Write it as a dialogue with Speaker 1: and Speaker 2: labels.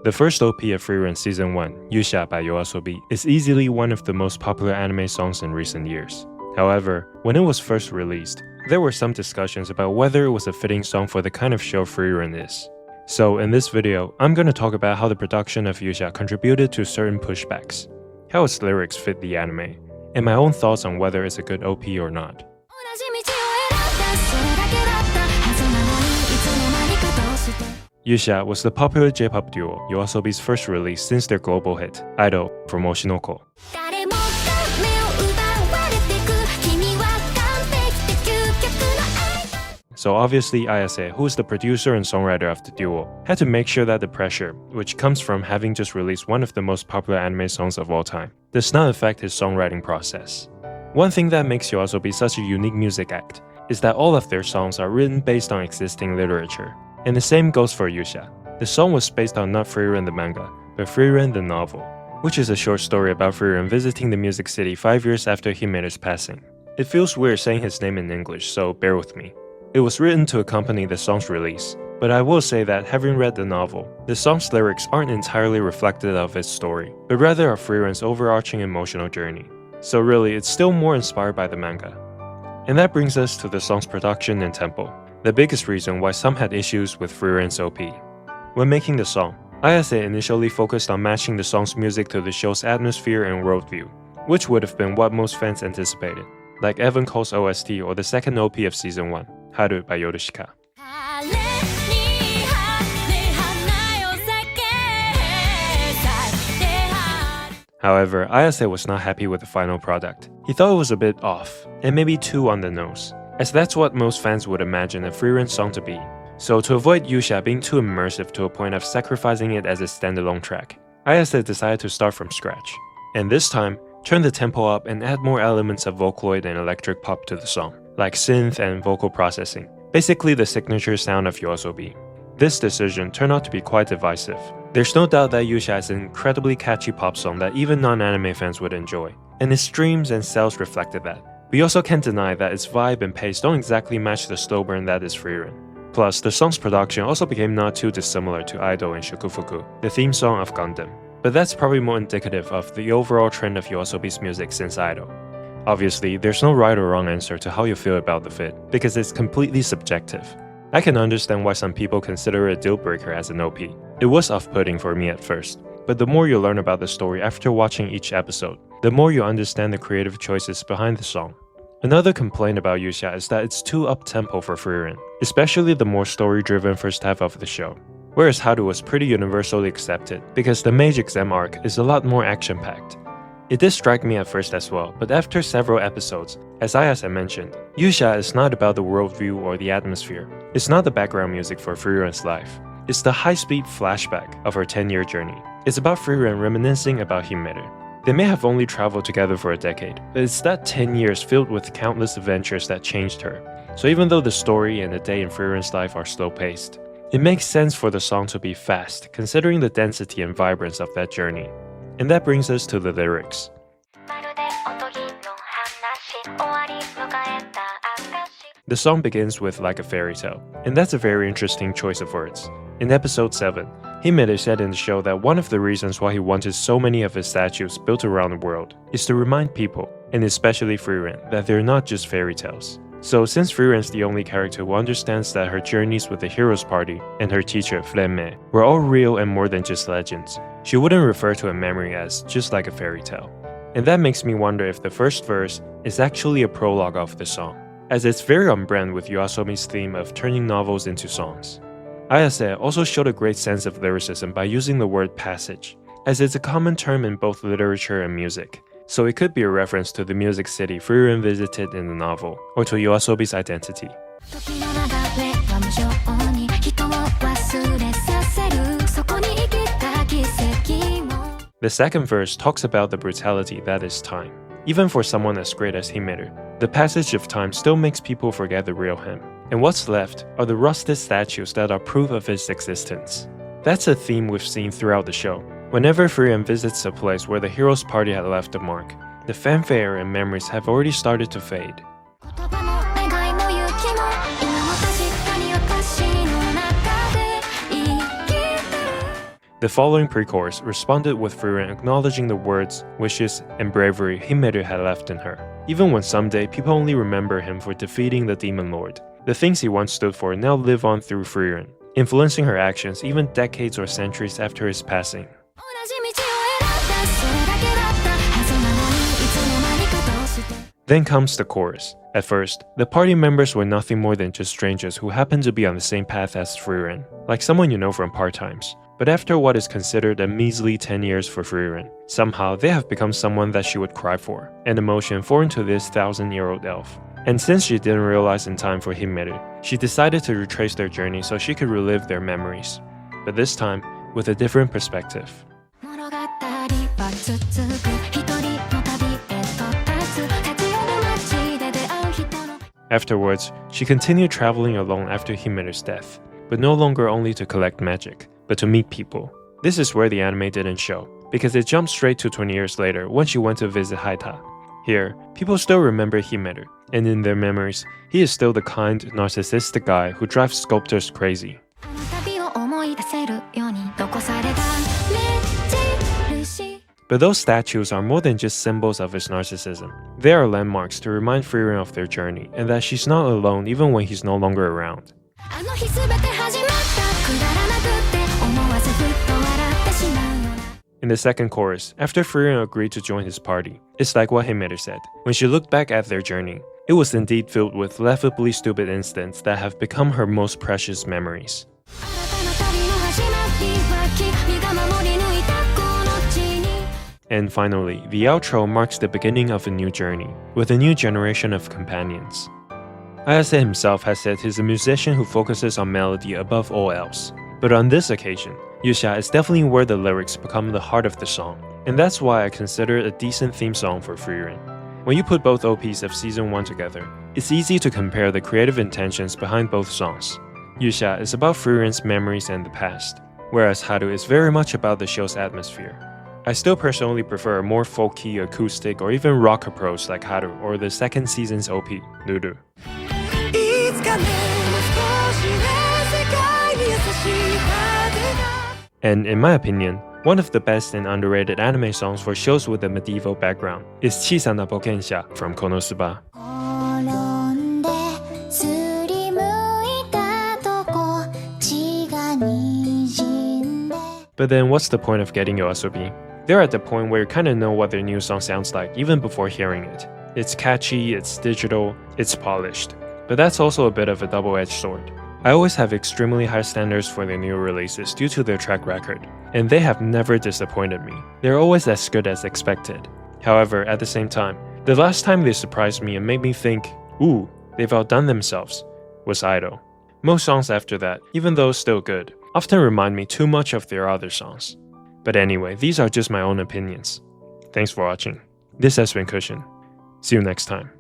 Speaker 1: The first OP of Frieren Season 1, Yuusha by YOASOBI, is easily one of the most popular anime songs in recent years. However, when it was first released, there were some discussions about whether it was a fitting song for the kind of show Frieren is. So in this video, I'm going to talk about how the production of Yuusha contributed to certain pushbacks, how its lyrics fit the anime, and my own thoughts on whether it's a good OP or not. Yuusha was the popular J-pop duo YOASOBI's first release since their global hit, Idol from Oshinoko. So obviously Ayase, who is the producer and songwriter of the duo, had to make sure that the pressure, which comes from having just released one of the most popular anime songs of all time, does not affect his songwriting process. One thing that makes YOASOBI such a unique music act is that all of their songs are written based on existing literature. And the same goes for Yuusha. The song was based on not Frieren the manga, but Frieren the novel, which is a short story about Frieren visiting the music city 5 years after Himeru's passing. It feels weird saying his name in English, so bear with me. It was written to accompany the song's release, but I will say that having read the novel, the song's lyrics aren't entirely reflective of its story, but rather of Frieren's overarching emotional journey. So really, it's still more inspired by the manga. And that brings us to the song's production and tempo, the biggest reason why some had issues with Frieren's OP. When making the song, Ayase initially focused on matching the song's music to the show's atmosphere and worldview, which would have been what most fans anticipated, like Evan Cole's OST or the second OP of Season 1, Haru by Yorushika. However, Ayase was not happy with the final product. He thought it was a bit off, and maybe too on the nose, as that's what most fans would imagine a Frieren song to be. So to avoid Yuusha being too immersive to a point of sacrificing it as a standalone track, Ayase decided to start from scratch, and this time, turn the tempo up and add more elements of Vocaloid and electric pop to the song, like synth and vocal processing, basically the signature sound of YOASOBI. This decision turned out to be quite divisive. There's no doubt that Yuusha is an incredibly catchy pop song that even non-anime fans would enjoy, and its streams and sales reflected that. We also can't deny that its vibe and pace don't exactly match the slow burn that is Frieren. Plus, the song's production also became not too dissimilar to Idol and Shukufuku, the theme song of Gundam. But that's probably more indicative of the overall trend of YOASOBI's music since Idol. Obviously, there's no right or wrong answer to how you feel about the fit, because it's completely subjective. I can understand why some people consider it a deal breaker as an OP. It was off-putting for me at first, but the more you learn about the story after watching each episode, the more you understand the creative choices behind the song. Another complaint about Yuusha is that it's too up-tempo for Frieren, especially the more story-driven first half of the show. Whereas Haru was pretty universally accepted because the mage exam arc is a lot more action-packed. It did strike me at first as well, but after several episodes, as Ayase mentioned, Yuusha is not about the worldview or the atmosphere. It's not the background music for Frieren's life. It's the high-speed flashback of her 10-year journey. It's about Frieren reminiscing about Himeru. They may have only traveled together for a decade, but it's that 10 years filled with countless adventures that changed her. So even though the story and the day in Frieren's life are slow-paced, it makes sense for the song to be fast, considering the density and vibrance of that journey. And that brings us to the lyrics. The song begins with "like a fairy tale," and that's a very interesting choice of words. In episode 7, Himeru said in the show that one of the reasons why he wanted so many of his statues built around the world is to remind people, and especially Frieren, that they're not just fairy tales. So since Frieren's the only character who understands that her journeys with the Heroes Party and her teacher Frieren were all real and more than just legends, she wouldn't refer to a memory as just like a fairy tale. And that makes me wonder if the first verse is actually a prologue of the song, as it's very on brand with YOASOBI's theme of turning novels into songs. Ayase also showed a great sense of lyricism by using the word passage, as it's a common term in both literature and music. So it could be a reference to the music city Frieren visited in the novel, or to YOASOBI's identity. The second verse talks about the brutality that is time. Even for someone as great as Himeru, the passage of time still makes people forget the real him. And what's left are the rusted statues that are proof of his existence. That's a theme we've seen throughout the show. Whenever Frieren visits a place where the Heroes Party had left a mark, the fanfare and memories have already started to fade. The following pre-chorus responded with Frieren acknowledging the words, wishes, and bravery Himmeru had left in her. Even when someday people only remember him for defeating the Demon Lord, the things he once stood for now live on through Frieren, influencing her actions even decades or centuries after his passing. Then comes the chorus. At first, the party members were nothing more than just strangers who happened to be on the same path as Frieren, like someone you know from part-times. But after what is considered a measly 10 years for Frieren, somehow they have become someone that she would cry for, an emotion foreign to this 1,000-year-old elf. And since she didn't realize in time for Himmeru, she decided to retrace their journey so she could relive their memories. But this time, with a different perspective. Afterwards, she continued traveling alone after Himmeru's death, but no longer only to collect magic, but to meet people. This is where the anime didn't show, because it jumped straight to 20 years later when she went to visit Haita. Here, people still remember Himmeru, and in their memories, he is still the kind, narcissistic guy who drives sculptors crazy. But those statues are more than just symbols of his narcissism. They are landmarks to remind Frieren of their journey, and that she's not alone even when he's no longer around. In the second chorus, after Frieren agreed to join his party, it's like what Himmeru said. When she looked back at their journey, it was indeed filled with laughably stupid incidents that have become her most precious memories. And finally, the outro marks the beginning of a new journey, with a new generation of companions. Ayase himself has said he's a musician who focuses on melody above all else. But on this occasion, Yuusha is definitely where the lyrics become the heart of the song, and that's why I consider it a decent theme song for Frieren. When you put both OPs of Season 1 together, it's easy to compare the creative intentions behind both songs. Yuusha is about Frieren's memories and the past, whereas Haru is very much about the show's atmosphere. I still personally prefer a more folky, acoustic, or even rock approach like Haru or the second season's OP, Nuru. And in my opinion, one of the best and underrated anime songs for shows with a medieval background is Chisana Bokensha from Konosuba. But then what's the point of getting YOASOBI? They're at the point where you kinda know what their new song sounds like even before hearing it. It's catchy, it's digital, it's polished. But that's also a bit of a double-edged sword. I always have extremely high standards for their new releases due to their track record, and they have never disappointed me. They're always as good as expected. However, at the same time, the last time they surprised me and made me think, ooh, they've outdone themselves, was Idol. Most songs after that, even though still good, often remind me too much of their other songs. But anyway, these are just my own opinions. Thanks for watching. This has been Cushion. See you next time.